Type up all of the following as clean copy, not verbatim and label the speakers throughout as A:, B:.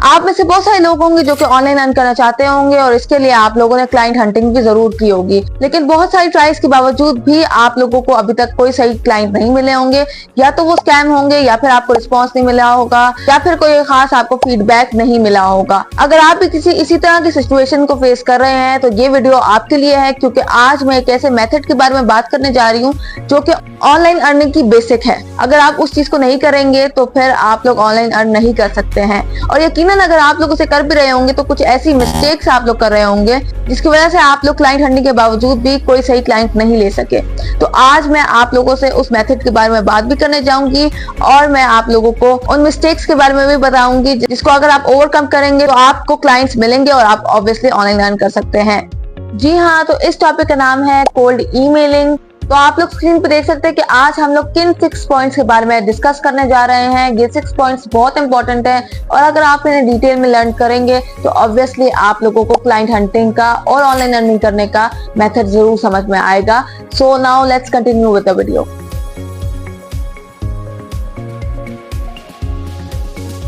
A: आप में से बहुत सारे लोग होंगे जो कि ऑनलाइन अर्न करना चाहते होंगे और इसके लिए आप लोगों ने क्लाइंट हंटिंग भी जरूर की होगी, लेकिन बहुत सारी ट्राइज के बावजूद भी आप लोगों को अभी तक कोई सही क्लाइंट नहीं मिले होंगे। या तो वो स्कैम होंगे, या फिर आपको रिस्पॉन्स नहीं मिला होगा, या फिर कोई खास आपको फीडबैक नहीं मिला होगा। अगर आप भी किसी इसी तरह की सिचुएशन को फेस कर रहे हैं तो ये वीडियो आपके लिए है, क्योंकि आज मैं एक ऐसे मेथड के बारे में बात करने जा रही हूँ जो कि ऑनलाइन अर्निंग की बेसिक है। अगर आप उस चीज को नहीं करेंगे तो फिर आप लोग ऑनलाइन अर्न नहीं कर सकते हैं। और यकीनन अगर आप लोग उसे कर भी रहे होंगे तो कुछ ऐसी मिस्टेक्स आप लोग कर रहे होंगे जिसकी वजह से आप लोग क्लाइंट हंटिंग के बावजूद भी कोई सही क्लाइंट नहीं ले सके। तो आज मैं आप लोगों से उस मेथड के बारे में बात भी करने जाऊंगी और मैं आप लोगों को उन मिस्टेक्स के बारे में भी बताऊंगी जिसको अगर आप ओवरकम करेंगे तो आपको क्लाइंट्स मिलेंगे और आप ऑब्वियसली ऑनलाइन अर्न कर सकते हैं। जी हाँ, तो इस टॉपिक का नाम है कोल्ड ईमेलिंग। तो आप लोग स्क्रीन पे देख सकते हैं कि आज हम लोग किन 6 पॉइंट्स के बारे में डिस्कस करने जा रहे हैं। ये 6 पॉइंट्स बहुत इंपॉर्टेंट है और अगर आप इन्हें डिटेल में लर्न करेंगे तो ऑब्वियसली आप लोगों को क्लाइंट हंटिंग का और ऑनलाइन अर्निंग करने का मेथड जरूर समझ में आएगा। So now let's continue with the video.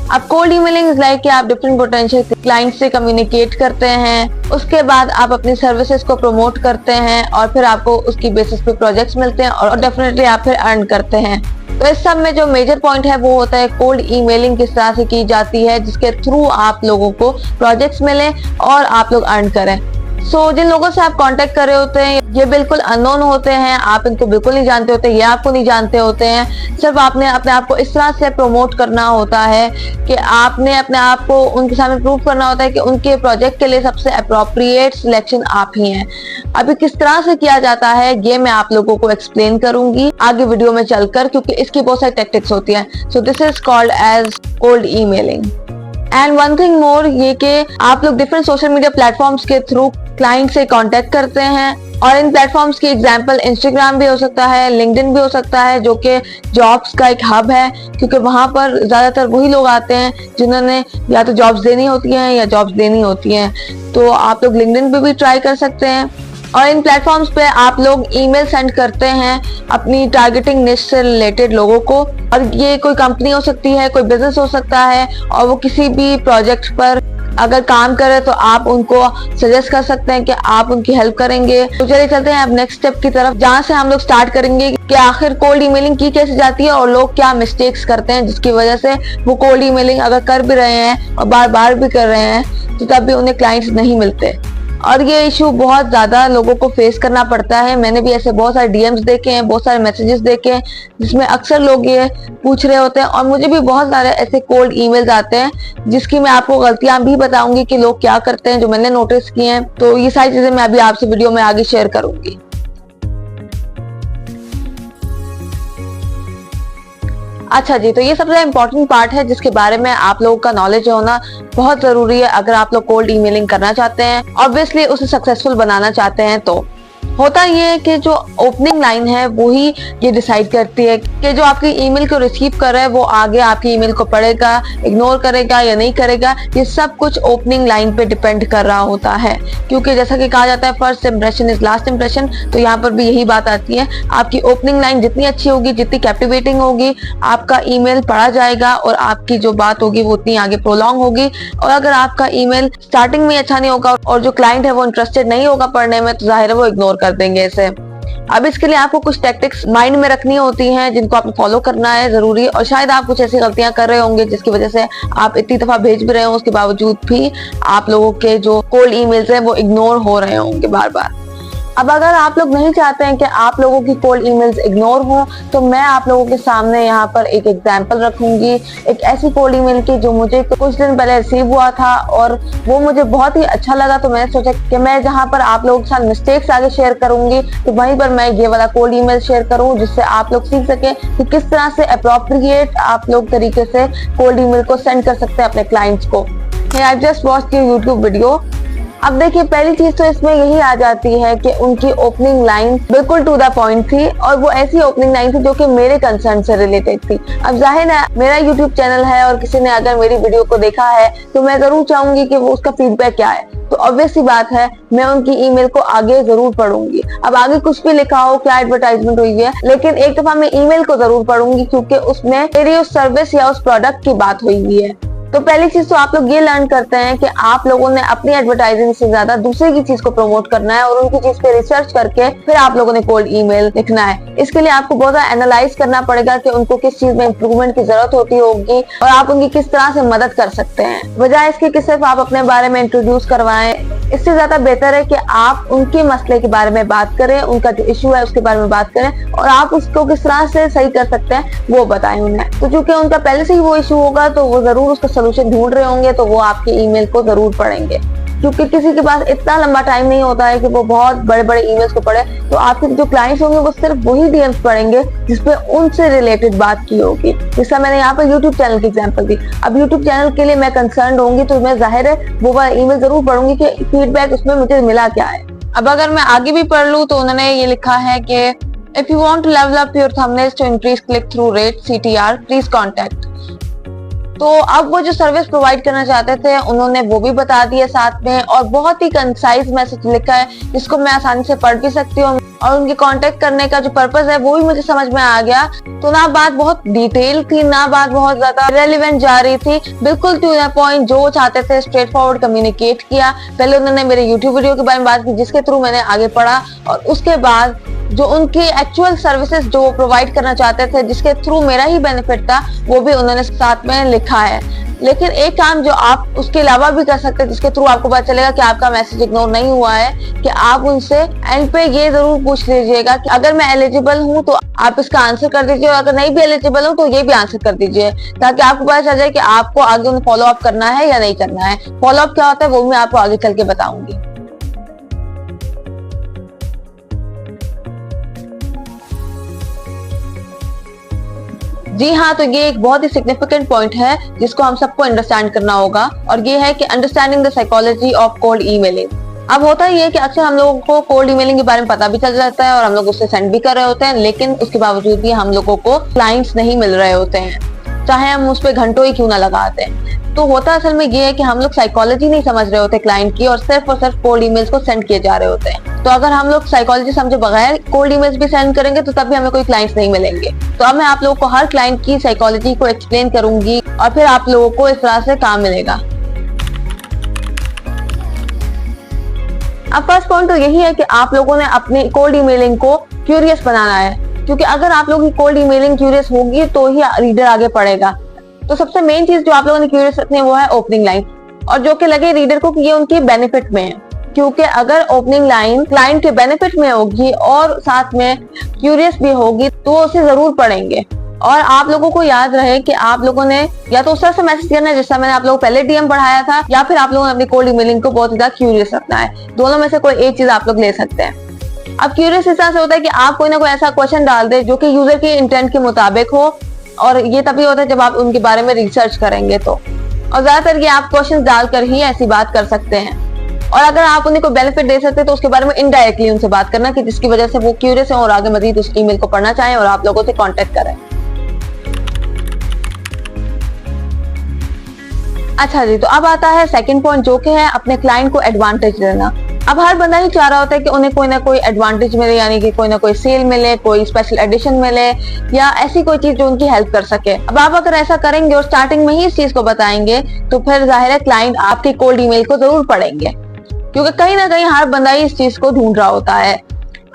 A: अब कोल्ड ईमेलिंग इज लाइक कि आप डिफरेंट पोटेंशियल क्लाइंट से कम्युनिकेट करते हैं, उसके बाद आप अपनी सर्विसेज को प्रमोट करते हैं और फिर आपको उसकी बेसिस पे प्रोजेक्ट्स मिलते हैं और डेफिनेटली आप फिर अर्न करते हैं। तो इस सब में जो मेजर पॉइंट है वो होता है कोल्ड ईमेलिंग किस तरह से की जाती है जिसके थ्रू आप लोगों को प्रोजेक्ट्स मिले और आप लोग अर्न करें। जिन लोगों से आप कांटेक्ट कर रहे होते हैं ये बिल्कुल अननोन होते हैं, आप इनको बिल्कुल नहीं जानते होते, ये आपको नहीं जानते होते हैं। सिर्फ आपने अपने आप को इस तरह से प्रमोट करना होता है कि आपने अपने आप को उनके सामने प्रूव करना होता है कि उनके प्रोजेक्ट के लिए सबसे अप्रोप्रिएट सिलेक्शन आप ही हैं। अभी किस तरह से किया जाता है ये मैं आप लोगों को एक्सप्लेन करूंगी आगे वीडियो में चलकर, क्योंकि इसकी बहुत सारी टेक्टिक्स होती हैं। So this is called as cold emailing. And one thing more, ये कि आप लोग डिफरेंट सोशल मीडिया प्लेटफॉर्म्स के थ्रू क्लाइंट से कांटेक्ट करते हैं और इन प्लेटफॉर्म्स की एग्जांपल इंस्टाग्राम भी हो सकता है, लिंक्डइन भी हो सकता है, जो कि जॉब्स का एक हब है, क्योंकि वहां पर ज्यादातर वही लोग आते हैं जिन्होंने या तो जॉब्स देनी होती हैं या जॉब्स देनी होती हैं। तो आप लोग लिंक्डइन पे भी ट्राई कर सकते हैं और इन प्लेटफॉर्म्स पे आप लोग ईमेल सेंड करते हैं अपनी टारगेटिंग निश से रिलेटेड लोगों को। और ये कोई कंपनी हो सकती है, कोई बिजनेस हो सकता है और वो किसी भी प्रोजेक्ट पर अगर काम करे तो आप उनको सजेस्ट कर सकते हैं कि आप उनकी हेल्प करेंगे। तो चलिए चलते हैं अब नेक्स्ट स्टेप की तरफ, जहां से हम लोग स्टार्ट करेंगे कि आखिर कोल्ड ईमेलिंग की कैसे जाती है और लोग क्या मिस्टेक्स करते हैं जिसकी वजह से वो कोल्ड ईमेलिंग अगर कर भी रहे हैं और बार बार भी कर रहे हैं तो तब भी उन्हें क्लाइंट्स नहीं मिलते। और ये इशू बहुत ज्यादा लोगों को फेस करना पड़ता है। मैंने भी ऐसे बहुत सारे डीएम्स देखे हैं, बहुत सारे मैसेजेस देखे हैं जिसमें अक्सर लोग ये पूछ रहे होते हैं और मुझे भी बहुत सारे ऐसे कोल्ड ईमेल्स आते हैं जिसकी मैं आपको गलतियां भी बताऊंगी कि लोग क्या करते हैं जो मैंने नोटिस किए हैं। तो ये सारी चीजें मैं अभी आपसे वीडियो में आगे शेयर करूंगी। अच्छा जी, तो ये सबसे इम्पोर्टेंट पार्ट है जिसके बारे में आप लोगों का नॉलेज होना बहुत जरूरी है अगर आप लोग कोल्ड ईमेलिंग करना चाहते हैं, ऑब्वियसली उसे सक्सेसफुल बनाना चाहते हैं। तो होता ये है कि जो ओपनिंग लाइन है वो ही ये डिसाइड करती है कि जो आपकी ईमेल को रिसीव कर रहा है वो आगे आपकी ईमेल को पढ़ेगा, इग्नोर करेगा या नहीं करेगा। ये सब कुछ ओपनिंग लाइन पे डिपेंड कर रहा होता है, क्योंकि जैसा कि कहा जाता है first impression is last impression. तो यहाँ पर भी यही बात आती है, आपकी ओपनिंग लाइन जितनी अच्छी होगी, जितनी कैप्टिवेटिंग होगी, आपका ईमेल पढ़ा जाएगा और आपकी जो बात होगी वो उतनी आगे प्रोलॉन्ग होगी। और अगर आपका ईमेल स्टार्टिंग में अच्छा नहीं होगा और जो क्लाइंट है वो इंटरेस्टेड नहीं होगा पढ़ने में तो जाहिर है वो इग्नोर कर देंगे इसे। अब इसके लिए आपको कुछ टैक्टिक्स माइंड में रखनी होती हैं जिनको आपको फॉलो करना है जरूरी। और शायद आप कुछ ऐसी गलतियां कर रहे होंगे जिसकी वजह से आप इतनी दफा भेज भी रहे हो उसके बावजूद भी आप लोगों के जो कोल्ड ईमेल्स हैं वो इग्नोर हो रहे होंगे बार बार। अब अगर आप लोग नहीं चाहते हैं कि आप लोगों की कोल्ड ईमेल्स इग्नोर हो तो मैं आप लोगों के सामने यहाँ पर एक एग्जांपल रखूंगी, एक ऐसी कोल्ड ईमेल की जो मुझे कुछ दिन पहले रिसीव हुआ था और वो मुझे बहुत ही अच्छा लगा। तो मैंने सोचा कि मैं जहाँ पर आप लोगों के साथ मिस्टेक्स आगे शेयर करूंगी तो वहीं पर मैं ये वाला कोल्ड ईमेल शेयर करूँ जिससे आप लोग सीख सके कि किस तरह से अप्रोप्रिएट आप लोग तरीके से कोल्ड ईमेल को सेंड कर सकते हैं अपने क्लाइंट्स को। I just watched your YouTube video. अब देखिए, पहली चीज तो इसमें यही आ जाती है कि उनकी ओपनिंग लाइन बिल्कुल टू द पॉइंट थी और वो ऐसी ओपनिंग लाइन थी जो कि मेरे कंसर्न से रिलेटेड थी। अब जाहिर है मेरा यूट्यूब चैनल है और किसी ने अगर मेरी वीडियो को देखा है तो मैं जरूर चाहूंगी कि वो उसका फीडबैक क्या है। तो ऑब्वियस सी बात है मैं उनकी ईमेल को आगे जरूर पढ़ूंगी। अब आगे कुछ भी लिखा हो, क्या एडवर्टाइजमेंट हुई है, लेकिन एक दफा मैं ईमेल को जरूर पढ़ूंगी क्योंकि उसमें मेरी उस सर्विस या उस प्रोडक्ट की बात हुई है। तो पहली चीज तो आप लोग ये लर्न करते हैं कि आप लोगों ने अपनी एडवर्टाइजिंग से ज्यादा दूसरे की चीज को प्रमोट करना है और उनकी चीज पे रिसर्च करके फिर आप लोगों ने कोल्ड ईमेल लिखना है। इसके लिए आपको बहुत ज्यादा एनालाइज करना पड़ेगा कि उनको किस चीज में इंप्रूवमेंट की जरूरत होती होगी और आप उनकी किस तरह से मदद कर सकते हैं, बजाय इसके कि सिर्फ आप अपने बारे में इंट्रोड्यूस करवाएं। इससे ज्यादा बेहतर है कि आप उनके मसले के बारे में बात करें, उनका जो इश्यू है उसके बारे में बात करें और आप उसको किस तरह से सही कर सकते हैं वो बताएं उन्हें। तो चूंकि उनका पहले से ही वो इश्यू होगा तो वो जरूर उसका सोल्यूशन ढूंढ रहे होंगे, तो वो आपके ईमेल को जरूर पढ़ेंगे, क्योंकि किसी के पास इतना लंबा टाइम नहीं होता है कि वो बहुत बड़े बड़े ईमेल्स को पढ़े। तो आपके जो क्लाइंट्स होंगे वो सिर्फ वही डीएम्स पढ़ेंगे जिसपे उनसे रिलेटेड बात की होगी। जैसा मैंने यहाँ पर यूट्यूब चैनल की एग्जांपल दी, अब यूट्यूब चैनल के लिए मैं कंसर्न होंगी तो मैं जाहिर है वो वाला ईमेल जरूर पढ़ूंगी कि फीडबैक उसमें मुझे मिला क्या है। अब अगर मैं आगे भी पढ़ लूँ तो उन्होंने ये लिखा है कि if you want to level up your thumbnails to increase click through rate CTR please contact. तो अब वो जो सर्विस प्रोवाइड करना चाहते थे उन्होंने वो भी बता दिया साथ में, और बहुत ही कंसाइज मैसेज लिखा है जिसको मैं आसानी से पढ़ भी सकती हूँ, और उनके कांटेक्ट करने का जो पर्पस है वो भी मुझे समझ में आ गया। तो ना बात बहुत डिटेल थी, ना बात बहुत ज्यादा रेलेवेंट जा रही थी, बिल्कुल टू द पॉइंट, जो चाहते थे स्ट्रेट फॉरवर्ड कम्युनिकेट किया। पहले उन्होंने मेरे यूट्यूब वीडियो के बारे में बात की जिसके थ्रू मैंने आगे पढ़ा, और उसके बाद जो उनकी एक्चुअल सर्विसेज जो प्रोवाइड करना चाहते थे जिसके थ्रू मेरा ही बेनिफिट था वो भी उन्होंने साथ में लिखा है। लेकिन एक काम जो आप उसके अलावा भी कर सकते हैं जिसके थ्रू आपको पता चलेगा कि आपका मैसेज इग्नोर नहीं हुआ है, कि आप उनसे एंड पे ये जरूर पूछ लीजिएगा कि अगर मैं एलिजिबल हूँ तो आप इसका आंसर कर दीजिए, और अगर नहीं भी एलिजिबल हूँ तो ये भी आंसर कर दीजिए, ताकि आपको पता चल जाए कि आपको आगे उन्हें फॉलो अप करना है या नहीं करना है। फॉलो अप क्या होता है वो मैं आपको आगे चल के बताऊंगी। जी हाँ, तो ये एक बहुत ही सिग्निफिकेंट पॉइंट है जिसको हम सबको अंडरस्टैंड करना होगा, और ये है कि understanding the psychology of cold emailing. अब होता ही है कि अक्सर हम लोगों को कोल्ड ईमेलिंग के बारे में पता भी चल जाता है और हम लोग उससे सेंड भी कर रहे होते हैं, लेकिन उसके बावजूद भी हम लोगों को क्लाइंट्स नहीं मिल रहे होते हैं, चाहे हम उस पर घंटों ही क्यों ना लगाते हैं। तो होता असल में ये है कि हम लोग साइकोलॉजी नहीं समझ रहे होते क्लाइंट की, और सिर्फ कोल्ड ईमेल्स को सेंड किए जा रहे होते हैं। तो अगर हम लोग साइकोलॉजी समझे बगैर कोल्ड ईमेल्स भी सेंड करेंगे तो तब भी हमें कोई क्लाइंट्स नहीं मिलेंगे। तो अब मैं आप लोगों को हर क्लाइंट की साइकोलॉजी को एक्सप्लेन करूंगी और फिर आप लोगों को इस तरह से काम मिलेगा। अब फर्स्ट पॉइंट तो यही है कि आप लोगों ने अपनी कोल्ड ईमेलिंग को क्यूरियस बनाना है, क्योंकि अगर आप लोगों की कोल्ड ईमेलिंग क्यूरियस होगी तो ही रीडर आगे पढ़ेगा। तो सबसे मेन चीज जो आप लोगों ने क्यूरियस रखनी है वो है ओपनिंग लाइन, और जो कि लगे रीडर को कि ये उनके बेनिफिट में है, क्योंकि अगर ओपनिंग लाइन क्लाइंट के बेनिफिट में होगी और साथ में क्यूरियस भी होगी तो वो उसे जरूर पढ़ेंगे। और आप लोगों को याद रहे कि आप लोगों ने या तो उस तरह से मैसेज करना है जैसा मैंने आप लोगों को पहले डीएम पढ़ाया था, या फिर आप लोगों ने अपनी कोल्ड ईमेलिंग को बहुत ज्यादा क्यूरियस रखना है। दोनों में से कोई एक चीज आप लोग ले सकते हैं। अब क्यूरियस इस तरह से होता है कि आप कोई ना कोई ऐसा क्वेश्चन डाल दे जो कि यूजर के इंटेंट के मुताबिक हो, और ये तभी होता है जब आप उनके बारे में रिसर्च करेंगे तो। और ज्यादातर ये आप क्वेश्चन डालकर ही ऐसी बात कर सकते हैं, और अगर आप उन्हें कोई बेनिफिट दे सकते हैं तो उसके बारे में इनडायरेक्टली उनसे बात करना कि जिसकी वजह से वो क्यूरियस है और आगे मजीद उस ईमेल को पढ़ना चाहें और आप लोगों से कांटेक्ट करें। अच्छा जी, तो अब आता है सेकंड पॉइंट जो कि है अपने क्लाइंट को एडवांटेज देना। अब हर बंदा ही चाह रहा होता है कि उन्हें कोई ना कोई एडवांटेज मिले, यानी कि कोई ना कोई सेल मिले, कोई स्पेशल एडिशन मिले, या ऐसी कोई चीज जो उनकी हेल्प कर सके। अब आप अगर ऐसा करेंगे और स्टार्टिंग में ही इस चीज को बताएंगे तो फिर जाहिर है क्लाइंट आपकी कोल्ड ईमेल को जरूर पढ़ेंगे, क्योंकि कहीं ना कहीं हर बंदा ही इस चीज को ढूंढ रहा होता है।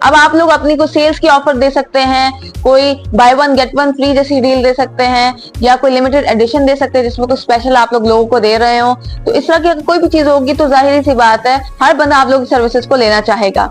A: अब आप लोग अपनी को सेल्स की ऑफर दे सकते हैं, कोई by one get one free जैसी डील दे सकते हैं, या कोई लिमिटेड एडिशन दे सकते हैं जिसमें कोई स्पेशल आप लोग लोगों को दे रहे हो। तो इस तरह की कोई भी चीज होगी तो जाहिर सी बात है हर बंदा आप लोग की सर्विसेज को लेना चाहेगा।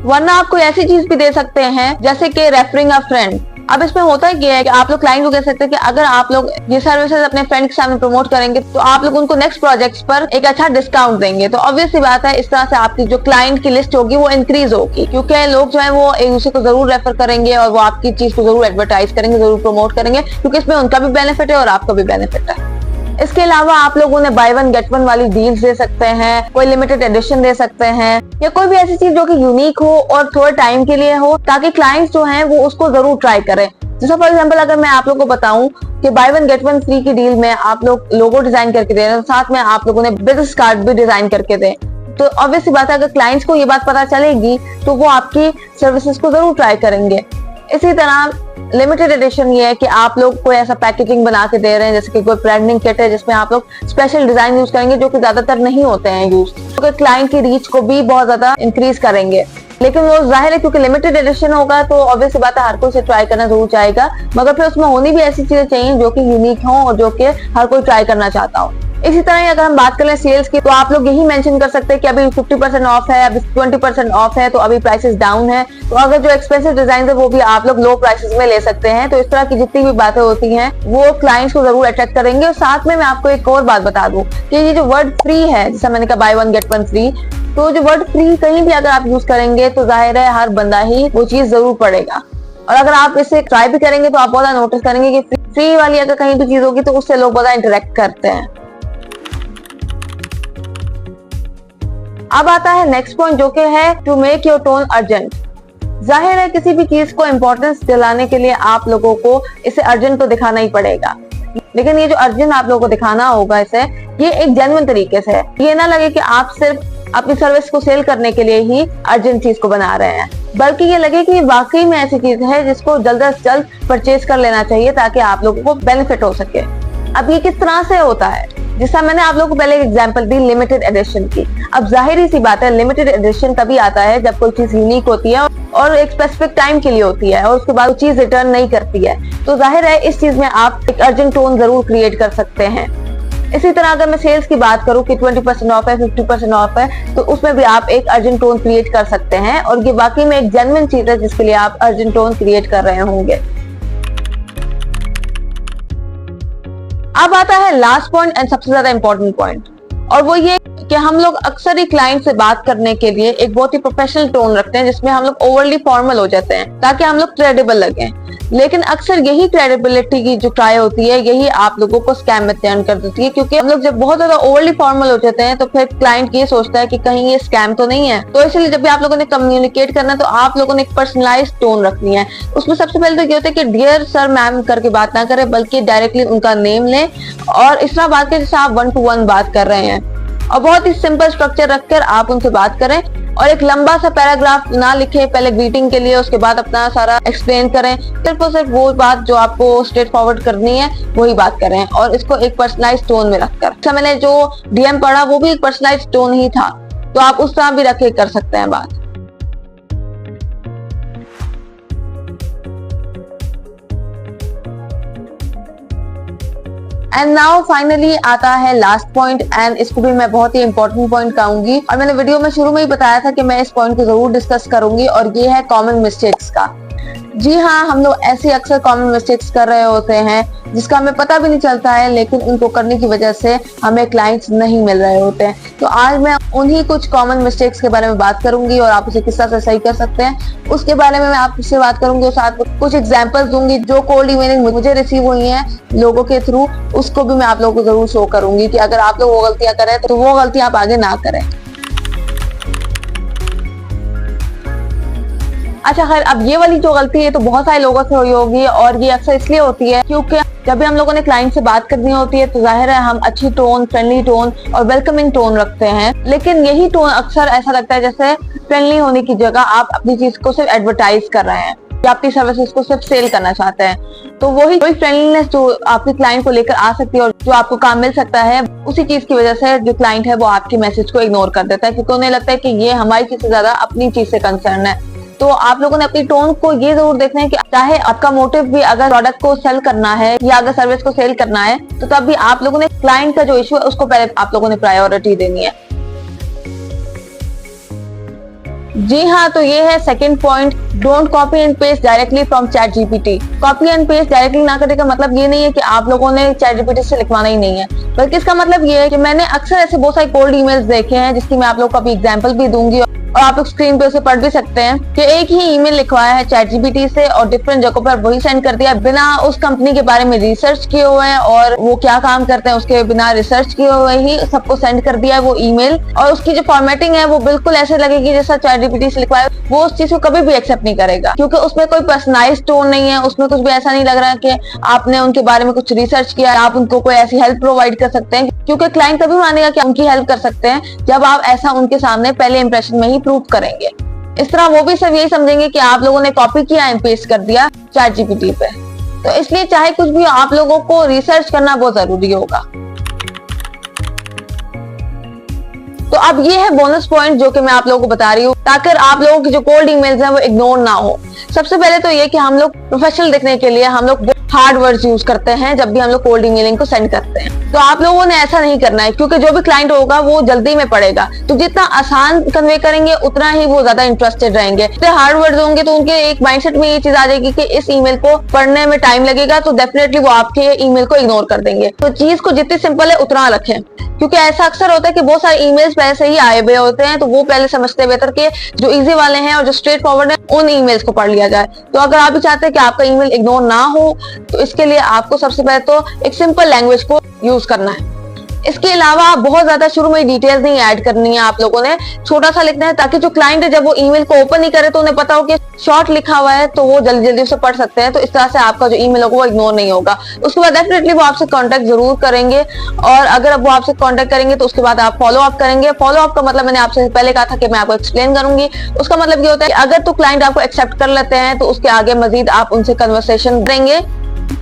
A: वरना आप कोई ऐसी चीज भी दे सकते हैं जैसे कि रेफरिंग अ फ्रेंड। अब इसमें होता है क्या है कि आप लोग क्लाइंट को कह सकते हैं कि अगर आप लोग ये सर्विसेज अपने फ्रेंड के सामने प्रमोट करेंगे तो आप लोग उनको नेक्स्ट प्रोजेक्ट्स पर एक अच्छा डिस्काउंट देंगे। तो ऑब्वियस सी बात है इस तरह से आपकी जो क्लाइंट की लिस्ट होगी वो इंक्रीज होगी, क्योंकि लोग जो है वो एक दूसरे को जरूर रेफर करेंगे और वो आपकी चीज को जरूर एडवर्टाइज करेंगे, जरूर प्रमोट करेंगे, क्योंकि इसमें उनका भी बेनिफिट है और आपका भी बेनिफिट है। इसके अलावा आप लोग उन्हें बाय वन गेट वन वाली डील्स दे सकते हैं, कोई लिमिटेड एडिशन दे सकते हैं, या कोई भी ऐसी चीज जो कि यूनिक हो और थोड़े टाइम के लिए हो, ताकि क्लाइंट्स जो हैं वो उसको जरूर ट्राई करें। जैसा फॉर एग्जांपल अगर मैं आप लोग को बताऊं कि by one get one free की डील में आप लोग लोगो डिजाइन करके दे रहे हैं, साथ में आप लोगों ने बिजनेस कार्ड भी डिजाइन करके दे, तो ऑब्वियस बात है अगर क्लाइंट्स को ये बात पता चलेगी तो वो आपकी सर्विसेज को जरूर ट्राई करेंगे। इसी तरह लिमिटेड एडिशन ये है कि आप लोग कोई ऐसा पैकेजिंग बना के दे रहे हैं, जैसे कि कोई ब्रांडिंग किट है जिसमें आप लोग स्पेशल डिजाइन यूज करेंगे जो कि ज्यादातर नहीं होते हैं यूज, तो क्लाइंट की रीच को भी बहुत ज्यादा इंक्रीज करेंगे। लेकिन वो जाहिर है क्योंकि लिमिटेड एडिशन होगा तो ऑब्वियस सी बात है हर कोई से ट्राई करना जरूर चाहेगा, मगर फिर उसमें होनी भी ऐसी चीजें चाहिए जो कि यूनिक हो और जो कि हर कोई ट्राई करना चाहता हो। इसी तरह अगर हम बात करें सेल्स की, तो आप लोग यही मेंशन कर सकते हैं कि अभी 50% ऑफ है, अभी 20% ऑफ है, तो अभी प्राइसेस डाउन है। तो अगर जो एक्सपेंसिव डिजाइन है वो भी आप लोग लो प्राइसेस में ले सकते हैं। तो इस तरह की जितनी भी बातें होती हैं वो क्लाइंट्स को जरूर अट्रैक्ट करेंगे। और साथ में मैं आपको एक और बात बता दूं कि ये जो वर्ड फ्री है, जैसा मैंने कहा by one get one free, तो जो वर्ड फ्री कहीं भी अगर आप यूज करेंगे तो जाहिर है हर बंदा ही वो चीज जरूर पढ़ेगा। और अगर आप इसे ट्राई भी करेंगे तो आप बहुत नोटिस करेंगे कि फ्री वाली अगर कहीं भी चीज होगी तो उससे लोग बहुत इंटरेक्ट करते हैं। अब आता है नेक्स्ट पॉइंट जो कि है to make your tone urgent. जाहिर है किसी भी चीज को इंपॉर्टेंस दिलाने के लिए आप लोगों को इसे अर्जेंट तो दिखाना ही पड़ेगा, लेकिन ये जो अर्जेंट आप लोगों को दिखाना होगा इसे, ये एक जेन्युइन तरीके से है। ये ना लगे कि आप सिर्फ अपनी सर्विस को सेल करने के लिए ही अर्जेंट चीज को बना रहे हैं, बल्कि ये लगे कि वाकई में ऐसी चीज है जिसको जल्द से जल्द परचेज कर लेना चाहिए ताकि आप लोगों को बेनिफिट हो सके। अब ये किस तरह से होता है, जिसका मैंने आप लोगों को पहले एक एग्जांपल दी लिमिटेड एडिशन की। अब जाहिर सी बात है लिमिटेड एडिशन तभी आता है जब कोई चीज यूनिक होती है और एक स्पेसिफिक टाइम के लिए होती है और उसके बाद वो चीज रिटर्न नहीं करती है। तो जाहिर है इस चीज में आप एक अर्जेंट टोन जरूर क्रिएट कर सकते हैं। इसी तरह अगर मैं सेल्स की बात करूं कि 20% ऑफ है, 50% ऑफ है, तो उसमें भी आप एक अर्जेंट टोन क्रिएट कर सकते हैं और ये वाकई में एक जेन्युइन चीज है जिसके लिए आप अर्जेंट टोन क्रिएट कर रहे होंगे। अब आता है लास्ट पॉइंट एंड सबसे ज्यादा इंपॉर्टेंट पॉइंट, और वो ये कि हम लोग अक्सर ही क्लाइंट से बात करने के लिए एक बहुत ही प्रोफेशनल टोन रखते हैं जिसमें हम लोग ओवरली फॉर्मल हो जाते हैं ताकि हम लोग क्रेडिबल लगे। लेकिन अक्सर यही क्रेडिबिलिटी की जो ट्राई होती है यही आप लोगों को स्कैम में टर्न कर देती है, क्योंकि हम लोग जब बहुत ज्यादा ओवरली फॉर्मल हो जाते हैं तो फिर क्लाइंट ये सोचता है कि कहीं ये स्कैम तो नहीं है। तो इसलिए जब भी आप लोगों ने कम्युनिकेट करना है तो आप लोगों ने एक पर्सनलाइज टोन रखनी है। उसमें सबसे पहले तो ये होता है कि डियर सर मैम करके बात ना करें, बल्कि डायरेक्टली उनका नेम लें और इस तरह बात करें जैसे आप 1 to 1 बात कर रहे हैं, और बहुत ही सिंपल स्ट्रक्चर रखकर आप उनसे बात करें और एक लंबा सा पैराग्राफ ना लिखे पहले ग्रीटिंग के लिए, उसके बाद अपना सारा एक्सप्लेन करें। सिर्फ और सिर्फ वो बात जो आपको स्ट्रेट फॉरवर्ड करनी है वही बात करें और इसको एक पर्सनलाइज टोन में रखकर। अच्छा, मैंने जो डीएम पढ़ा वो भी एक पर्सनलाइज टोन ही था, तो आप उस तरह भी रख के कर सकते हैं बात। एंड नाउ फाइनली आता है लास्ट पॉइंट, एंड इसको भी मैं बहुत ही इंपॉर्टेंट पॉइंट कहूंगी और मैंने वीडियो में शुरू में ही बताया था कि मैं इस पॉइंट को जरूर डिस्कस करूंगी, और ये है कॉमन मिस्टेक्स का। जी हाँ, हम लोग ऐसी अक्सर कॉमन मिस्टेक्स कर रहे होते हैं जिसका हमें पता भी नहीं चलता है, लेकिन उनको करने की वजह से हमें क्लाइंट्स नहीं मिल रहे होते हैं। तो आज मैं उन्हीं कुछ कॉमन मिस्टेक्स के बारे में बात करूंगी और आप उसे किस तरह से सही कर सकते हैं उसके बारे में मैं आपसे बात करूंगी, और साथ में कुछ एग्जांपल्स दूंगी जो कोल्ड ईमेलिंग मुझे रिसीव हुई हैं लोगों के थ्रू, उसको भी मैं आप लोगों को जरूर शो करूंगी कि अगर आप लोग वो गलतियां करें तो वो गलतियां आप आगे ना करें। अच्छा खैर, अब ये वाली जो गलती है तो बहुत सारे लोगों से हुई होगी, और ये अक्सर इसलिए होती है क्योंकि जब भी हम लोगों ने क्लाइंट से बात करनी होती है तो जाहिर है हम अच्छी टोन, फ्रेंडली टोन और वेलकमिंग टोन रखते हैं, लेकिन यही टोन अक्सर ऐसा लगता है जैसे फ्रेंडली होने की जगह आप अपनी चीज को सिर्फ एडवर्टाइज कर रहे हैं या अपनी सर्विसेज को सिर्फ सेल करना चाहते हैं। तो वही फ्रेंडलीनेस जो आपके क्लाइंट को लेकर आ सकती है और जो आपको काम मिल सकता है, उसी चीज की वजह से जो क्लाइंट है वो आपकी मैसेज को इग्नोर कर देता है, क्योंकि उन्हें लगता है कि ये हमारी चीज से ज्यादा अपनी चीज से कंसर्न है। तो आप लोगों ने अपनी टोन को ये जरूर देखना है कि चाहे आपका मोटिव भी अगर प्रोडक्ट को सेल करना है या अगर सर्विस को सेल करना है, तो तब भी आप लोगों ने क्लाइंट का जो इशू है उसको पहले आप लोगों ने प्रायोरिटी देनी है। जी हाँ, तो ये है second point, don't copy and paste directly from chat GPT. Copy and paste directly ना करने का मतलब ये नहीं है कि आप लोगों ने चैट जीपीटी से लिखवाना ही नहीं है, बल्कि इसका मतलब ये है कि मैंने अक्सर ऐसे बहुत सारे कोल्ड ईमेल्स देखे हैं जिसकी मैं आप लोग को अभी एग्जांपल भी दूंगी और आप लोग स्क्रीन पे उसे पढ़ भी सकते हैं कि एक ही ईमेल लिखवाया है चैट जीपीटी से और डिफरेंट जगहों पर वही सेंड कर दिया बिना उस कंपनी के बारे में रिसर्च किए हुए हैं और वो क्या काम करते हैं उसके बिना रिसर्च किए हुए ही सबको सेंड कर दिया है वो ईमेल। और उसकी जो फॉर्मेटिंग है वो बिल्कुल ऐसे लगेगी जैसा चैट जीपीटी से लिखवाया, वो उस चीज को कभी भी एक्सेप्ट नहीं करेगा, क्योंकि उसमें कोई पर्सनलाइज टोन नहीं है, उसमें कुछ भी ऐसा नहीं लग रहा है कि आपने उनके बारे में कुछ रिसर्च किया, आप उनको कोई ऐसी हेल्प प्रोवाइड कर सकते हैं, क्योंकि क्लाइंट तभी मानेगा कि उनकी हेल्प कर सकते हैं जब आप ऐसा उनके सामने पहले इंप्रेशन में ही प्रूव करेंगे। इस तरह वो भी सब यही समझेंगे कि आप लोगों ने कॉपी किया एंड पेस्ट कर दिया ChatGPT पे। तो इसलिए चाहे कुछ भी हो, आप लोगों को रिसर्च करना बहुत जरूरी होगा। तो अब ये है बोनस पॉइंट जो कि मैं आप लोगों को बता रही हूँ, ताकि आप लोगों की जो कोल्ड ईमेल्स हैं वो इग्नोर ना हो। सबसे पहले तो ये कि हम लोग प्रोफेशनल दिखने के लिए हम लोग हार्ड वर्ड्स यूज करते हैं जब भी हम लोग कोल्ड ईमेलिंग को सेंड करते हैं। तो आप लोगों ने ऐसा नहीं करना है, क्योंकि जो भी क्लाइंट होगा वो जल्दी में पढ़ेगा। तो जितना आसान कन्वे करेंगे उतना ही वो ज्यादा इंटरेस्टेड रहेंगे। इतने हार्ड वर्ड्स होंगे तो उनके एक माइंडसेट में ये चीज आ जाएगी कि इस ईमेल को पढ़ने में टाइम लगेगा, तो डेफिनेटली वो आपके ईमेल को इग्नोर कर देंगे। तो चीज को जितनी सिंपल है उतना रखें, क्योंकि ऐसा अक्सर होता है कि बहुत सारे ईमेल्स पहले से ही आए हुए होते हैं, तो वो पहले समझते हैं बेहतर कि जो इजी वाले हैं और जो स्ट्रेट फॉरवर्ड है उन ईमेल्स को पढ़ लिया जाए। तो अगर आप भी चाहते हैं कि आपका ईमेल इग्नोर ना हो, तो इसके लिए आपको सबसे पहले तो एक सिंपल लैंग्वेज को यूज करना है। इसके अलावा बहुत ज्यादा शुरू में डिटेल्स नहीं ऐड करनी है, आप लोगों ने छोटा सा लिखना है, ताकि जो क्लाइंट है जब वो ईमेल को ओपन नहीं करे तो उन्हें पता हो कि शॉर्ट लिखा हुआ है, तो वो जल्दी जल्दी उसे पढ़ सकते हैं। तो इस तरह से आपका जो ईमेल होगा वो इग्नोर नहीं होगा। उसके बाद डेफिनेटली वो आपसे कांटेक्ट जरूर करेंगे, और अगर वो आपसे कांटेक्ट करेंगे तो उसके बाद आप फॉलो अप करेंगे। फॉलो अप का मतलब मैंने आपसे पहले कहा था कि मैं आपको एक्सप्लेन करूंगी। उसका मतलब ये होता है कि अगर तो क्लाइंट आपको एक्सेप्ट कर लेते हैं तो उसके आगे मजीद आप उनसे कन्वर्सेशन करेंगे,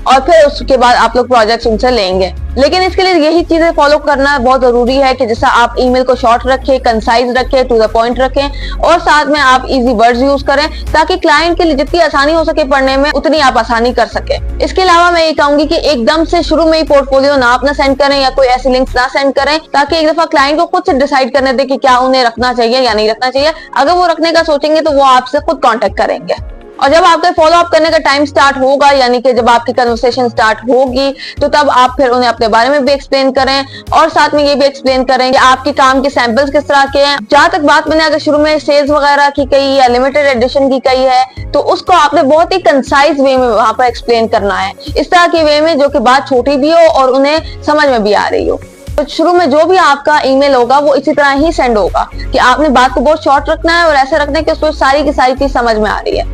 A: और फिर उसके बाद आप लोग प्रोजेक्ट्स उनसे लेंगे। लेकिन इसके लिए यही चीजें फॉलो करना बहुत जरूरी है कि जैसा आप ईमेल को शॉर्ट रखें, कंसाइज रखें, टू द पॉइंट रखें, और साथ में आप इजी वर्ड्स यूज करें, ताकि क्लाइंट के लिए जितनी आसानी हो सके पढ़ने में उतनी आप आसानी कर सके। इसके अलावा मैं ये कहूंगी कि एकदम से शुरू में ही पोर्टफोलियो ना अपना सेंड करें या कोई ऐसी लिंक्स ना सेंड करें, ताकि एक दफा क्लाइंट को खुद से डिसाइड करने दे कि क्या उन्हें रखना चाहिए या नहीं रखना चाहिए। अगर वो रखने का सोचेंगे तो वो आपसे खुद कॉन्टेक्ट करेंगे, और जब आपका फॉलो अप करने का टाइम स्टार्ट होगा, यानी कि जब आपकी कन्वर्सेशन स्टार्ट होगी, तो तब आप फिर उन्हें अपने बारे में भी एक्सप्लेन करें, और साथ में ये भी एक्सप्लेन करें कि आपके काम के सैंपल्स किस तरह के हैं। जहां तक बात मैंने अगर शुरू में सेल्स वगैरह की कही या लिमिटेड एडिशन की कही है, तो उसको आपने बहुत ही कंसाइज वे में वहां पर एक्सप्लेन करना है, इस तरह के वे में जो कि बात छोटी भी हो और उन्हें समझ में भी आ रही हो। तो शुरू में जो भी आपका ईमेल होगा वो इसी तरह ही सेंड होगा कि आपने बात को बहुत शॉर्ट रखना है और ऐसे रखना है कि उसको सारी की सारी चीज समझ में आ रही है।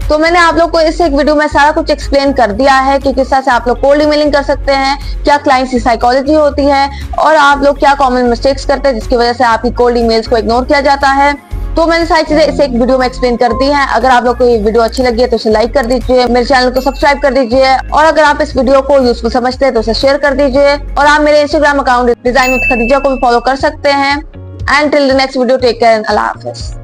A: तो मैंने आप लोग को इस एक वीडियो में सारा कुछ एक्सप्लेन कर दिया है कि किस तरह से आप लोग कोल्ड ईमेलिंग कर सकते हैं, क्या क्लाइंट्स की साइकोलॉजी होती है, और आप लोग क्या कॉमन मिस्टेक्स करते हैं जिसकी वजह से आपकी कोल्ड ईमेल्स को इग्नोर किया जाता है। तो मैंने सारी चीजें इस एक वीडियो में एक्सप्लेन कर दी हैं। अगर आप लोग को ये वीडियो अच्छी लगी है तो इसे लाइक कर दीजिए, मेरे चैनल को सब्सक्राइब कर दीजिए, और अगर आप इस वीडियो को यूजफुल समझते हैं तो उसे शेयर कर दीजिए, और आप मेरे Instagram account design with Khadija को भी फॉलो कर सकते हैं। And till the next video, take care and अल्लाह हाफिज।